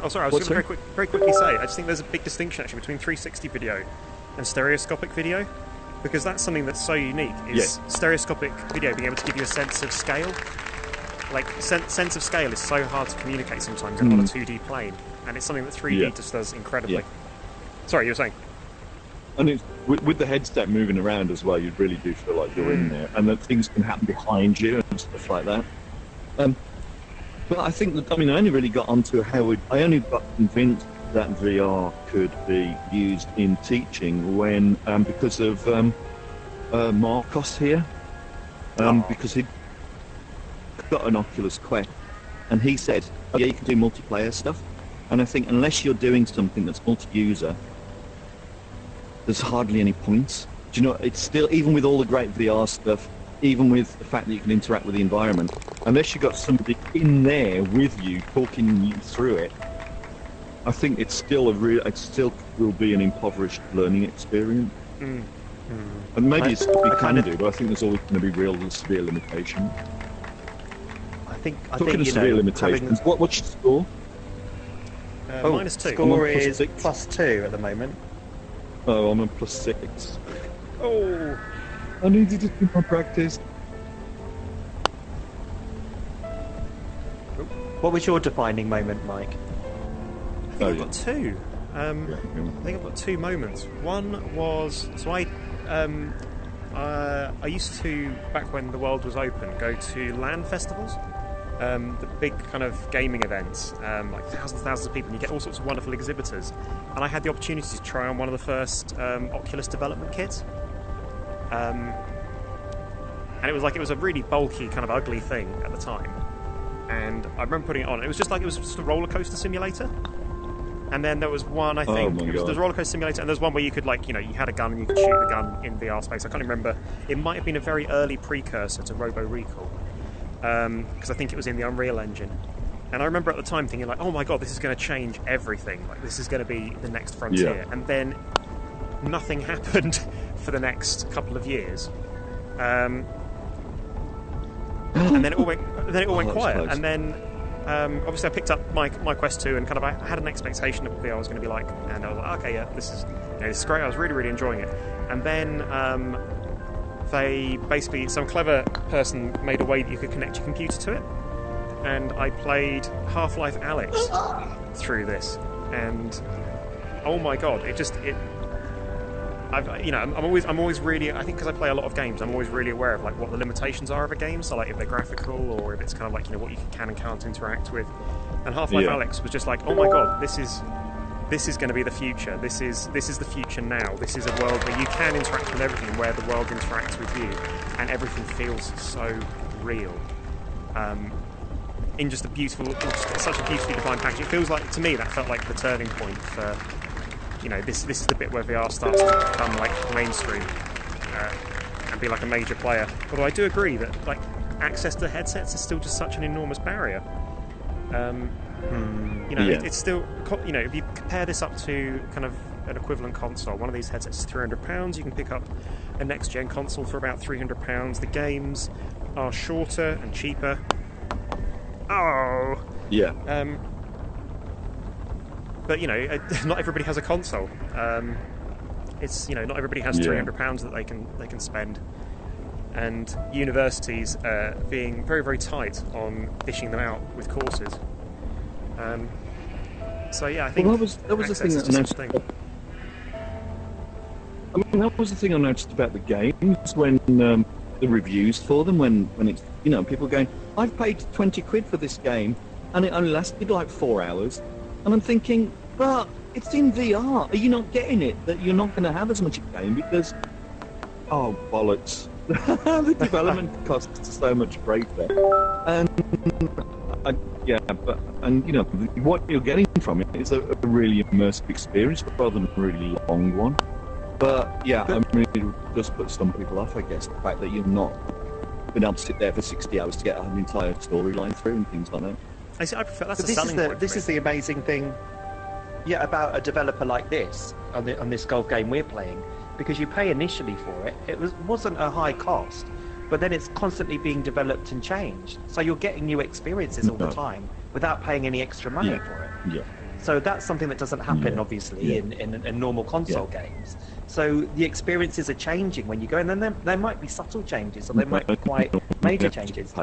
Oh, sorry, I was going to very quickly say, I just think there's a big distinction actually between 360 video and stereoscopic video, because that's something that's so unique. Stereoscopic video being able to give you a sense of scale. Like, sense of scale is so hard to communicate sometimes on a 2D plane, and it's something that 3D just does incredibly. Yeah. Sorry, you were saying? And it's, with the headset moving around as well, you really do feel like you're in there, and that things can happen behind you and stuff like that. But I think that, I mean, I only really got onto I only got convinced that VR could be used in teaching when, because of Marcos here, because he'd got an Oculus Quest, and he said, oh, yeah, you can do multiplayer stuff. And I think unless you're doing something that's multi-user, there's hardly any points. Do you know, it's still, even with all the great VR stuff, even with the fact that you can interact with the environment, unless you've got somebody in there with you, talking you through it, I think it's still it still will be an impoverished learning experience. And maybe it's what we can do, but I think there's always going to be real severe limitations. I think severe limitations. What's your score? -2. Score is +2 at the moment. Oh, I'm on +6. Oh, I need to do more practice. What was your defining moment, Mike? I think I've got two. I think I've got two moments. One was I used to, back when the world was open, go to LAN festivals, the big kind of gaming events, like thousands of people, and you get all sorts of wonderful exhibitors. And I had the opportunity to try on one of the first Oculus development kits. And it was a really bulky, kind of ugly thing at the time. And I remember putting it on. It was just a roller coaster simulator. And then there was one, I think, there's a roller coaster simulator, and there's one where you could, you had a gun and you could shoot the gun in VR space. I can't remember. It might have been a very early precursor to Robo Recall, because I think it was in the Unreal Engine. And I remember at the time thinking, oh my god, this is going to change everything. This is going to be the next frontier. Yeah. And then nothing happened for the next couple of years. And then it all went quiet. Close. And then obviously I picked up my Quest 2 and kind of I had an expectation of what VR was going to be like, and I was like, okay, yeah, this is great. I was really enjoying it. And then some clever person made a way that you could connect your computer to it, and I played Half-Life Alyx through this, and oh my god, I'm always really, I think because I play a lot of games, I'm always really aware of what the limitations are of a game. So if they're graphical or if it's kind of what you can and can't interact with. And Half-Life Alyx was just oh my god, this is going to be the future. This is the future now. This is a world where you can interact with everything, where the world interacts with you, and everything feels so real. In just such a beautifully defined package. It feels to me, that felt like the turning point for. This is the bit where VR starts to become mainstream and be a major player. Although I do agree that access to headsets is still just such an enormous barrier. It's still, if you compare this up to kind of an equivalent console, one of these headsets is £300. You can pick up a next-gen console for about £300. The games are shorter and cheaper. Oh. Yeah. But not everybody has a console. Not everybody has £300 that they can spend, and universities being very, very tight on dishing them out with courses. I think that was the thing that I noticed. That was the thing I noticed about the games when the reviews for them, when it's people going, I've paid £20 for this game, and it only lasted 4 hours. And I'm thinking, but it's in VR. Are you not getting it? That you're not going to have as much game because, oh bollocks, the development costs so much greater. And what you're getting from it is a really immersive experience rather than a really long one. But I mean, just put some people off, I guess, the fact that you're not been able to sit there for 60 hours to get an entire storyline through and things like that. I prefer that's a selling point. This is the amazing thing, about a developer like this on this golf game we're playing, because you pay initially for it. It wasn't a high cost, but then it's constantly being developed and changed. So you're getting new experiences all the time without paying any extra money for it. Yeah. So that's something that doesn't happen, obviously, in normal console games. So the experiences are changing when you go, and then there might be subtle changes, or there might be quite major changes.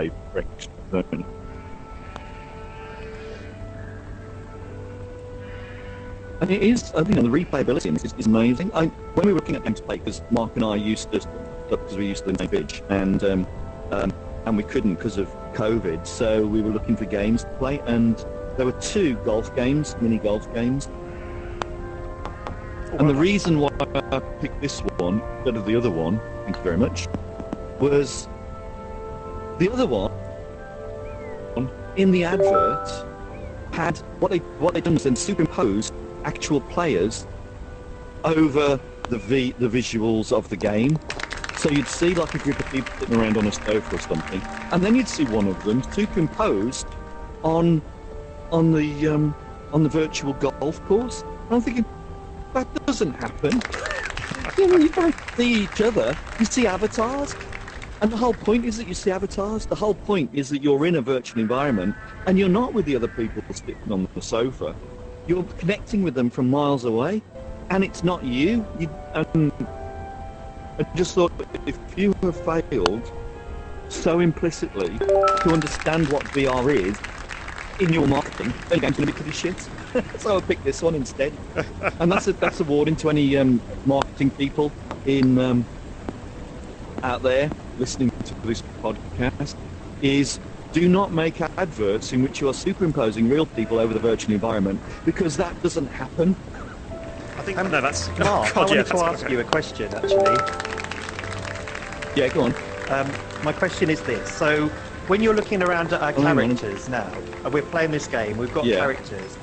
And it is, the replayability is amazing. When we were looking at games to play, because Mark and I used to, because we used to play Vidge, and we couldn't because of COVID, so we were looking for games to play, and there were 2 golf games, mini golf games. And the reason why I picked this one instead of the other one, thank you very much, was the other one in the advert had what they done was then superimposed actual players over the visuals of the game. So you'd see like a group of people sitting around on a sofa or something, and then you'd see one of them superimposed on the virtual golf course. And I'm thinking, that doesn't happen. You don't see each other, you see avatars. And the whole point is that you see avatars. The whole point is that you're in a virtual environment and you're not with the other people sitting on the sofa. You're connecting with them from miles away, and it's not you. I just thought, if you have failed so implicitly to understand what VR is in your marketing, then your game's going to be pretty shit. So I picked this one instead. And that's a warning to any marketing people in out there listening to this podcast, is do not make adverts in which you are superimposing real people over the virtual environment, because that doesn't happen. I think no, that's Mark, I wanted to ask you a question, actually. Yeah, go on. My question is this. So, when you're looking around at our characters now, and we're playing this game, we've got characters.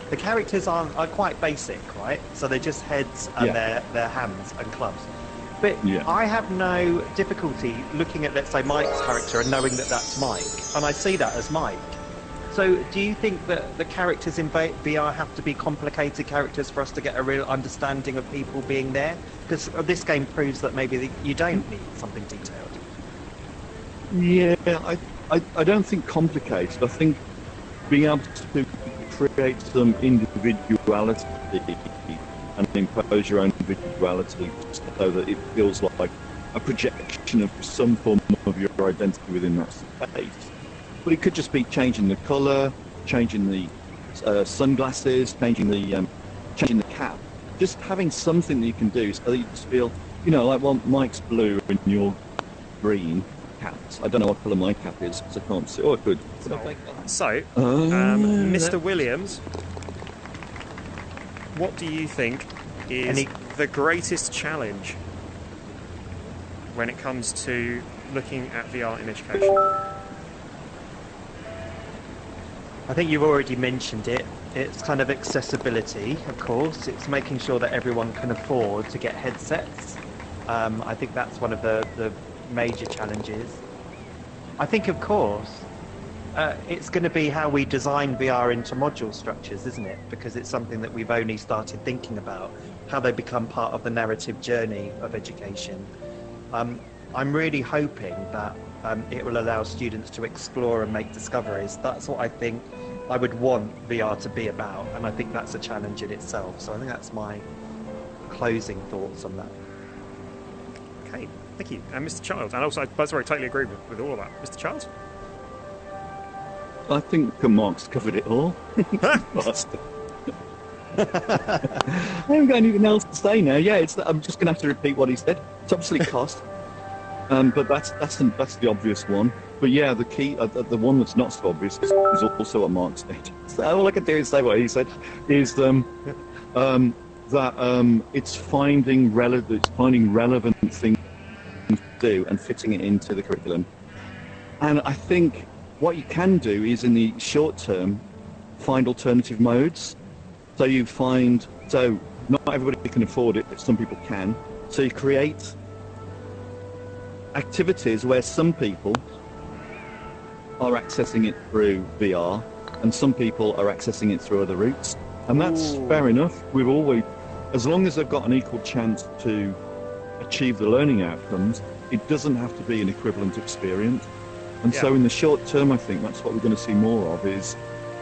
The characters are quite basic, right? So they're just heads and their hands and clubs. But I have no difficulty looking at, let's say, Mike's character and knowing that that's Mike, and I see that as Mike. So do you think that the characters in VR have to be complicated characters for us to get a real understanding of people being there? Because this game proves that maybe you don't need something detailed. Yeah, I don't think complicated. I think being able to create some individuality and impose your own individuality so that it feels like a projection of some form of your identity within that space. But it could just be changing the colour, changing the sunglasses, changing the cap. Just having something that you can do so that you just feel, like, well, Mike's blue and you're green caps. I don't know what colour my cap is because I can't see. Oh, I could. So, Mr. Williams, what do you think is the greatest challenge when it comes to looking at VR in education? I think you've already mentioned it. It's kind of accessibility, of course. It's making sure that everyone can afford to get headsets. I think that's one of the major challenges. I think, of course, it's going to be how we design VR into module structures, isn't it? Because it's something that we've only started thinking about, how they become part of the narrative journey of education. I'm really hoping that it will allow students to explore and make discoveries. That's what I think I would want VR to be about, and I think that's a challenge in itself. So I think that's my closing thoughts on that. Okay, thank you. And Mr. Childs, and also, I totally agree with all of that. Mr. Childs? I think Mark's covered it all. I haven't got anything else to say now. Yeah, I'm just going to have to repeat what he said. It's obviously cost, but that's the obvious one. But yeah, the key, the one that's not so obvious, is also what Mark said. So all I can do is say what he said. Is that it's finding relevant things to do and fitting it into the curriculum. And I think what you can do is, in the short term, find alternative modes. So not everybody can afford it, but some people can. So you create activities where some people are accessing it through VR and some people are accessing it through other routes. And that's fair enough. As long as they've got an equal chance to achieve the learning outcomes, it doesn't have to be an equivalent experience. And so in the short term, I think that's what we're going to see more of, is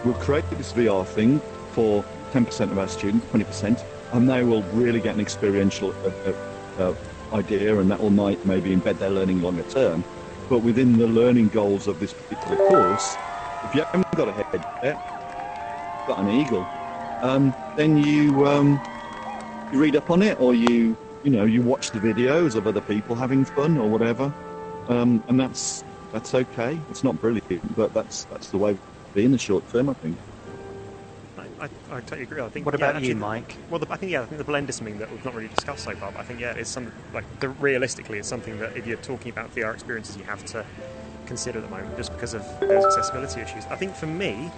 we'll create this VR thing for 10% of our students, 20%, and they will really get an experiential idea, and that will maybe embed their learning longer term. But within the learning goals of this particular course, if you haven't got a headset, got an eagle, then you read up on it, or you watch the videos of other people having fun or whatever, and that's That's okay. It's not brilliant, but that's the way to be in the short term, I think. I totally agree. I think. What about actually, you, Mike? Well, I think the blend is something that we've not really discussed so far. But I think it's something realistically, it's something that if you're talking about VR experiences, you have to consider at the moment, just because of those accessibility issues. I think for me,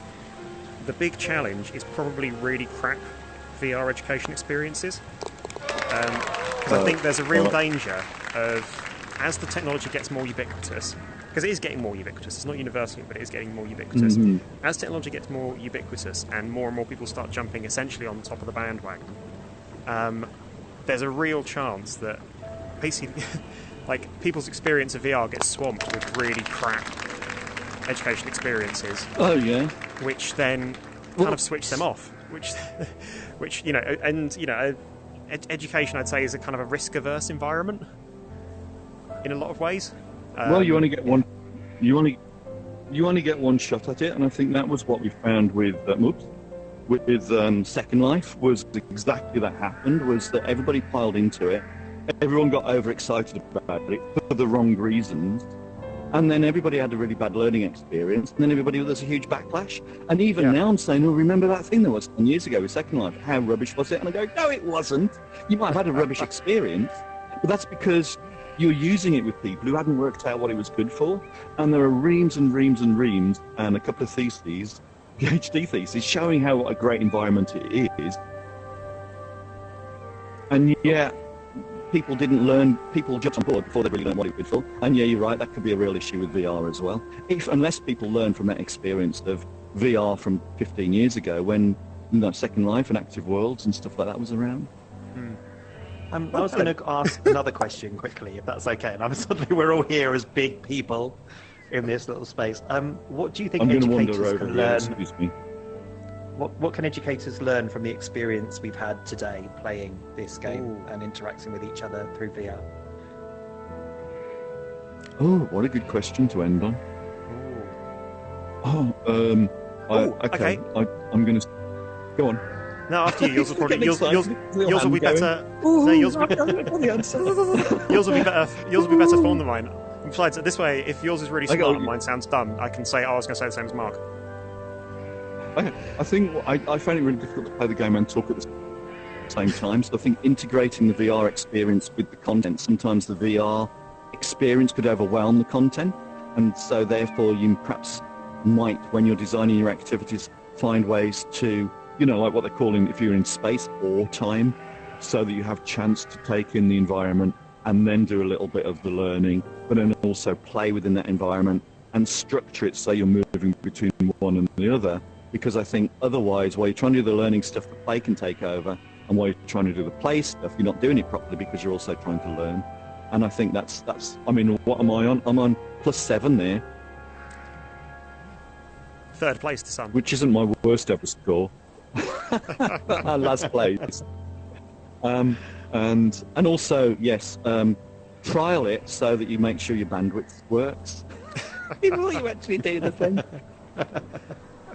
the big challenge is probably really crap VR education experiences, because I think there's a real danger of, as the technology gets more ubiquitous, because it is getting more ubiquitous, it's not universal, but it is getting more ubiquitous. As technology gets more ubiquitous and more people start jumping essentially on top of the bandwagon, there's a real chance that basically people's experience of VR gets swamped with really crap education experiences. Oh yeah. Which then kind of switch them off. Which education, I'd say, is a kind of a risk-averse environment in a lot of ways. Well, you only get one. You only get one shot at it, and I think that was what we found with Second Life. Was exactly that happened. Was that everybody piled into it, everyone got overexcited about it for the wrong reasons, and then everybody had a really bad learning experience, and then there's a huge backlash. And even now I'm saying, oh, remember that thing that was 10 years ago with Second Life? How rubbish was it? And I go, no, it wasn't. You might have had a rubbish experience, but that's because you're using it with people who hadn't worked out what it was good for. And there are reams and reams and reams, and a couple of theses, PhD theses, showing how a great environment it is. And yet, people didn't learn, people jumped on board before they really learned what it was good for. And yeah, you're right, that could be a real issue with VR as well. Unless people learn from that experience of VR from 15 years ago when Second Life and Active Worlds and stuff like that was around. I was going to ask another question quickly, if that's okay. And suddenly we're all here as big people in this little space. What do you think educators can learn? Excuse me. What can educators learn from the experience we've had today playing this game and interacting with each other through VR? Oh, what a good question to end on. Okay. I'm going to go on. No, after you. Yours will probably yours will be better. No, yours will be yours will be better formed than mine. Besides, this way, if yours is really smart and mine sounds dumb, I can say, I was going to say the same as Mark. I think I found it really difficult to play the game and talk at the same time. So I think integrating the VR experience with the content, sometimes the VR experience could overwhelm the content, and so therefore you perhaps might, when you're designing your activities, find ways to, like what they're calling, if you're in space or time, so that you have chance to take in the environment and then do a little bit of the learning, but then also play within that environment and structure it so you're moving between one and the other. Because I think otherwise, while you're trying to do the learning stuff, the play can take over, and while you're trying to do the play stuff, you're not doing it properly because you're also trying to learn. And I think that's. I mean, what am I on? I'm on +7 there. Third place to some. Which isn't my worst ever score. Last place. And also, yes, trial it so that you make sure your bandwidth works before you actually do the thing.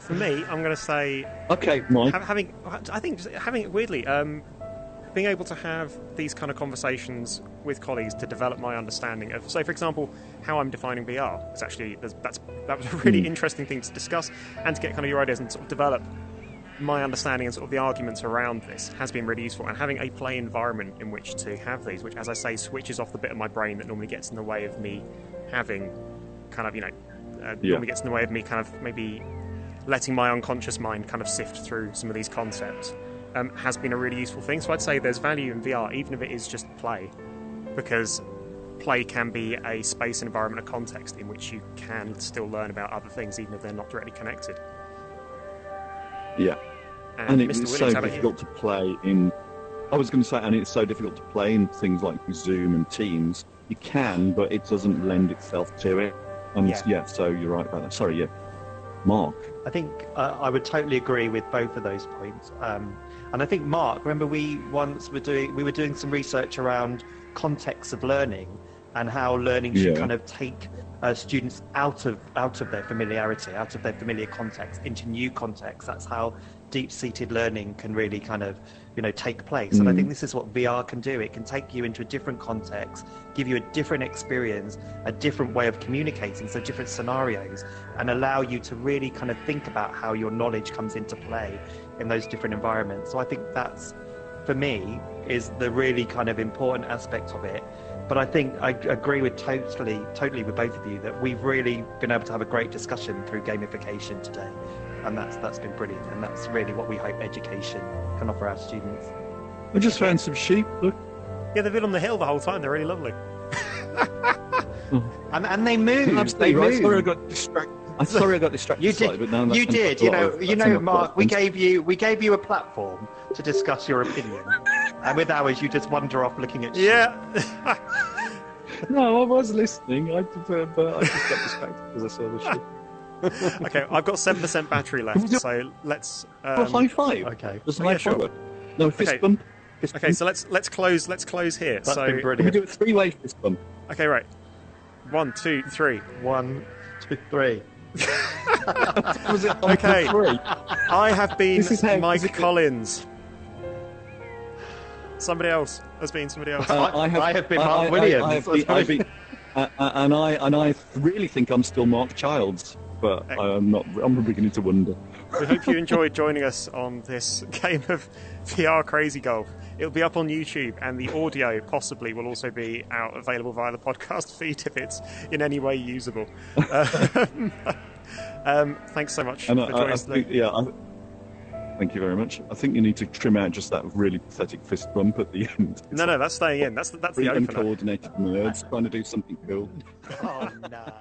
For me, I'm going to say... Okay, Mike. Weirdly, being able to have these kind of conversations with colleagues to develop my understanding of, say, for example, how I'm defining VR. It's actually, that was a really interesting thing to discuss, and to get kind of your ideas and sort of develop my understanding and sort of the arguments around this has been really useful. And having a play environment in which to have these, which, as I say, switches off the bit of my brain that normally gets in the way of me having kind of, normally gets in the way of me kind of maybe letting my unconscious mind kind of sift through some of these concepts, has been a really useful thing. So I'd say there's value in VR, even if it is just play, because play can be a space, an environment, a context in which you can still learn about other things, even if they're not directly connected. Yeah. And it's so difficult to play in... I was going to say, and it's so difficult to play in things like Zoom and Teams. You can, but it doesn't lend itself to it. And so you're right about that. Sorry, yeah. Mark? I think I would totally agree with both of those points. And I think, Mark, remember we were doing some research around context of learning and how learning should kind of take students out of their familiarity, out of their familiar context, into new context. That's how deep-seated learning can really kind of, take place. And I think this is what VR can do. It can take you into a different context, give you a different experience, a different way of communicating, so different scenarios, and allow you to really kind of think about how your knowledge comes into play in those different environments. So I think that's, for me, is the really kind of important aspect of it. But I think I agree with totally with both of you that we've really been able to have a great discussion through gamification today. And that's been brilliant, and that's really what we hope education can offer our students. I just found some sheep. Look. Yeah, they've been on the hill the whole time. They're really lovely. and they move. Absolutely right. Sorry, I got distracted. I'm sorry I got distracted. You did. Slightly, but now you did. Mark. We gave you a platform to discuss your opinion, and with ours, you just wander off looking at sheep. Yeah. No, I was listening. But I just got distracted because I saw the sheep. Okay, I've got 7% battery left, so let's. High five. Okay. Just high five. No, fist bump. Fist okay, bump. so let's close here. That's so been Can we brilliant. do a three-way fist bump? Okay, right. 1, 2, 3. 1, 2, 3. Was it Okay. three? I have been This is how- Mike this is- Collins. Somebody else has been somebody else. I have been Mark Williams. And I really think I'm still Mark Childs, but I'm not. I'm beginning to wonder. We hope you enjoyed joining us on this game of VR Crazy Golf. It'll be up on YouTube, and the audio possibly will also be available via the podcast feed if it's in any way usable. Thanks so much for joining us today. Thank you very much. I think you need to trim out just that really pathetic fist bump at the end. No, that's staying in. That's the opener. Uncoordinated nerds trying to do something cool. Oh no.